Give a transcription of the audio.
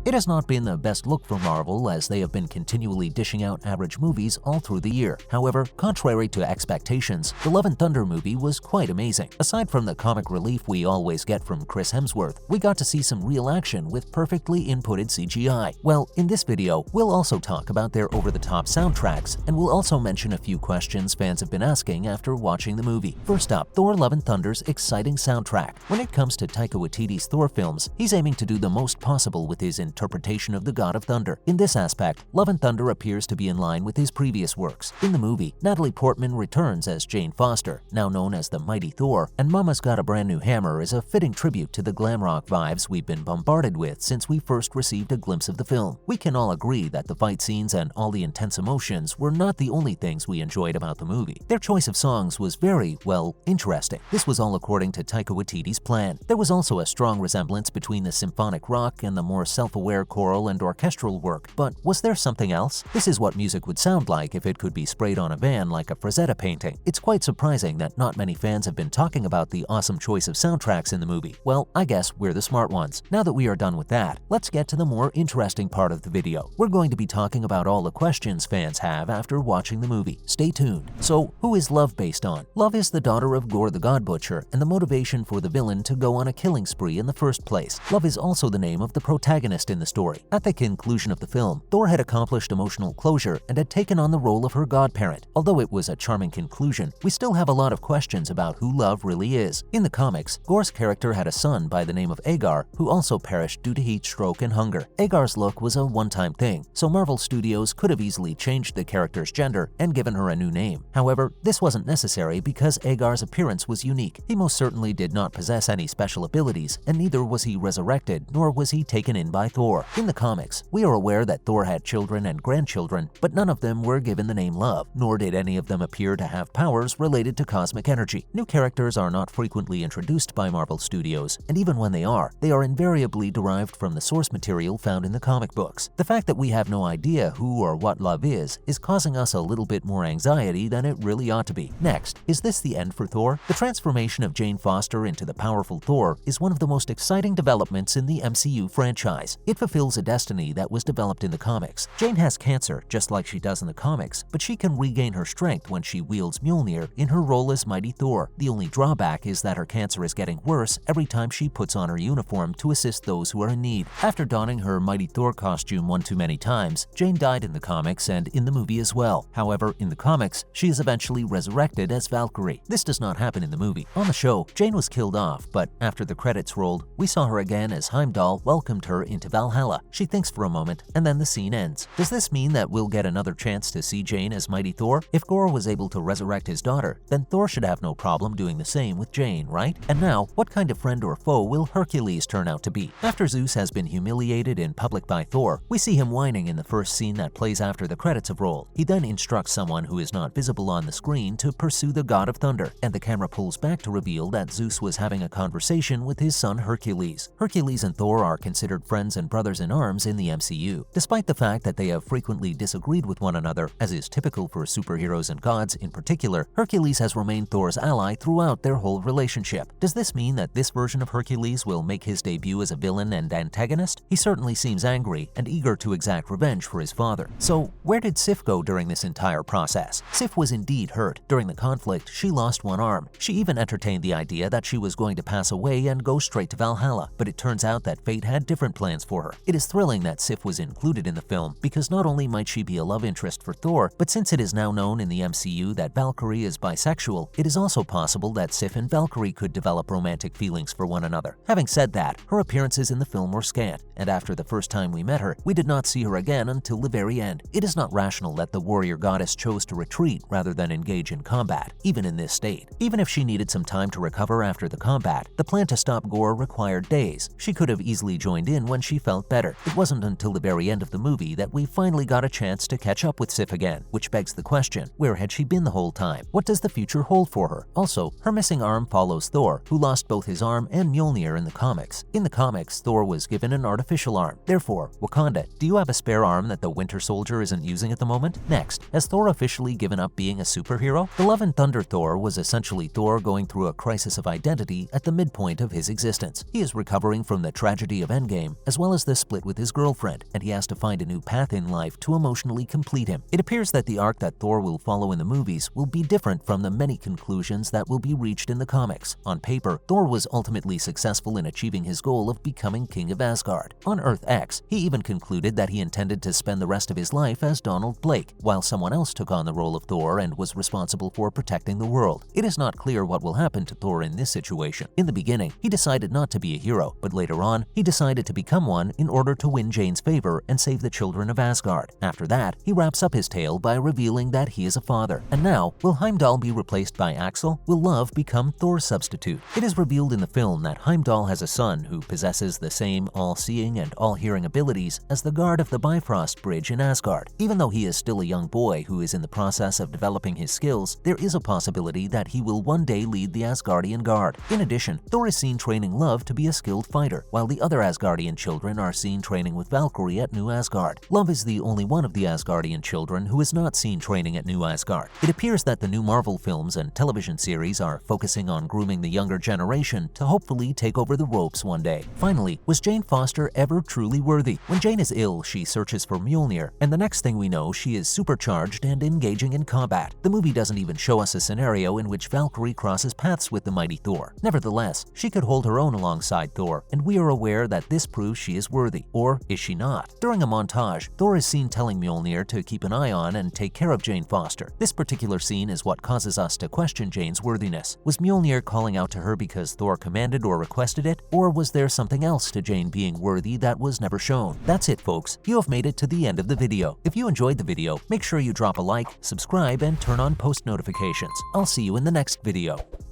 It has not been the best look for Marvel, as they have been continually dishing out average movies all through the year. However, contrary to expectations, the Love and Thunder movie was quite amazing. Aside from the comic relief we always get from Chris Hemsworth, we got to see some real action with perfectly inputted CGI. Well, in this video, we'll also talk about their over-the-top soundtracks, and we'll also mention a few questions fans have been asking after watching the movie. First up, Thor Love and Thunder's exciting soundtrack. When it comes to Taika Waititi's Thor films, he's aiming to do the most possible with his interpretation of the God of Thunder. In this aspect, Love and Thunder appears to be in line with his previous works. In the movie, Natalie Portman returns as Jane Foster, now known as the Mighty Thor, and Mama's Got a Brand New Hammer is a fitting tribute to the glam rock vibes we've been bombarded with since we first received a glimpse of the film. We can all agree that the fight scenes and all the intense emotions were not the only things we enjoyed about the movie. Their choice of songs was very, well, interesting. This was all according to Taika Waititi's plan. There was also a strong resemblance between the symphonic rock and the more self-aware choral and orchestral work. But was there something else? This is what music would sound like if it could be sprayed on a van like a Frazetta painting. It's quite surprising that not many fans have been talking about the awesome choice of soundtracks in the movie. Well, I guess we're the smart ones. Now that we are done with that, let's get to the more interesting part of the video. We're going to be talking about all the questions fans have after watching the movie. Stay tuned. So, who is Love based on? Love is the daughter of Gore the God Butcher and the motivation for the villain to go on a killing spree in the first place. Love is also the name of the protagonist in the story. At the conclusion of the film, Thor had accomplished emotional closure and had taken on the role of her godparent. Although it was a charming conclusion, we still have a lot of questions about who Love really is. In the comics, Gore's character had a son by the name of Agar, who also perished due to heat stroke and hunger. Agar's look was a one-time thing, so Marvel Studios could have easily changed the character's gender and given her a new name. However, this wasn't necessary because Agar's appearance was unique. He most certainly did not possess any special abilities, and neither was he resurrected, nor was he taken in by Thor. In the comics, we are aware that Thor had children and grandchildren, but none of them were given the name Love, nor did any of them appear to have powers related to cosmic energy. New characters are not frequently introduced by Marvel Studios, and even when they are invariably derived from the source material found in the comic books. The fact that we have no idea who or what Love is causing us a little bit more anxiety than it really ought to be. Next, is this the end for Thor? The transformation of Jane Foster into the powerful Thor is one of the most exciting developments in the MCU franchise. It fulfills a destiny that was developed in the comics. Jane has cancer, just like she does in the comics, but she can regain her strength when she wields Mjolnir in her role as Mighty Thor. The only drawback is that her cancer is getting worse every time she puts on her uniform to assist those who are in need. After donning her Mighty Thor costume one too many times, Jane died in the comics and in the movie as well. However, in the comics, she is eventually resurrected as Valkyrie. This does not happen in the movie. On the show, Jane was killed off, but after the credits rolled, we saw her again as Heimdall welcomed her into Valhalla. She thinks for a moment, and then the scene ends. Does this mean that we'll get another chance to see Jane as Mighty Thor? If Gore was able to resurrect his daughter, then Thor should have no problem doing the same with Jane, right? And now, what kind of friend or foe will Hercules turn out to be? After Zeus has been humiliated in public by Thor, we see him whining in the first scene that plays after the credits have rolled. He then instructs someone who is not visible on the screen to pursue the God of Thunder, and the camera pulls back to reveal that Zeus was having a conversation with his son Hercules. Hercules and Thor are considered friends and brothers in arms in the MCU. Despite the fact that they have frequently disagreed with one another, as is typical for superheroes and gods in particular, Hercules has remained Thor's ally throughout their whole relationship. Does this mean that this version of Hercules will make his debut as a villain and antagonist? He certainly seems angry and eager to exact revenge for his father. So, where did Sif go during this entire process? Sif was indeed hurt. During the conflict, she lost one arm. She even entertained the idea that she was going to pass away and go straight to Valhalla, but it turns out that fate had different plans for her. It is thrilling that Sif was included in the film because not only might she be a love interest for Thor, but since it is now known in the MCU that Valkyrie is bisexual, it is also possible that Sif and Valkyrie could develop romantic feelings for one another. Having said that, her appearances in the film were scant, and after the first time we met her, we did not see her again until the very end. It is not rational that the warrior goddess chose to retreat rather than engage in combat, even in this state. Even if she needed some time to recover after the combat, the plan to stop Gore required days. She could have easily joined in when she felt better. It wasn't until the very end of the movie that we finally got a chance to catch up with Sif again, which begs the question, where had she been the whole time? What does the future hold for her? Also, her missing arm follows Thor, who lost both his arm and Mjolnir in the comics. In the comics, Thor was given an artificial arm. Therefore, Wakanda, do you have a spare arm that the Winter Soldier isn't using at the moment? Next, has Thor officially given up being a superhero? The Love and Thunder Thor was essentially Thor going through a crisis of identity at the midpoint of his existence. He is recovering from the tragedy of Endgame, as well as as the split with his girlfriend, and he has to find a new path in life to emotionally complete him. It appears that the arc that Thor will follow in the movies will be different from the many conclusions that will be reached in the comics. On paper, Thor was ultimately successful in achieving his goal of becoming king of Asgard. On Earth X, he even concluded that he intended to spend the rest of his life as Donald Blake, while someone else took on the role of Thor and was responsible for protecting the world. It is not clear what will happen to Thor in this situation. In the beginning, he decided not to be a hero, but later on, he decided to become one in order to win Jane's favor and save the children of Asgard. After that, he wraps up his tale by revealing that he is a father. And now, will Heimdall be replaced by Axel? Will love become Thor's substitute? It is revealed in the film that Heimdall has a son who possesses the same all-seeing and all-hearing abilities as the guard of the Bifrost Bridge in Asgard. Even though he is still a young boy who is in the process of developing his skills, there is a possibility that he will one day lead the Asgardian Guard. In addition, Thor is seen training Love to be a skilled fighter, while the other Asgardian children are seen training with Valkyrie at New Asgard. Love is the only one of the Asgardian children who is not seen training at New Asgard. It appears that the new Marvel films and television series are focusing on grooming the younger generation to hopefully take over the ropes one day. Finally, was Jane Foster ever truly worthy? When Jane is ill, she searches for Mjolnir, and the next thing we know, she is supercharged and engaging in combat. The movie doesn't even show us a scenario in which Valkyrie crosses paths with the mighty Thor. Nevertheless, she could hold her own alongside Thor, and we are aware that this proves she is worthy. Or is she not? During a montage, Thor is seen telling Mjolnir to keep an eye on and take care of Jane Foster. This particular scene is what causes us to question Jane's worthiness. Was Mjolnir calling out to her because Thor commanded or requested it? Or was there something else to Jane being worthy that was never shown? That's it, folks. You have made it to the end of the video. If you enjoyed the video, make sure you drop a like, subscribe, and turn on post notifications. I'll see you in the next video.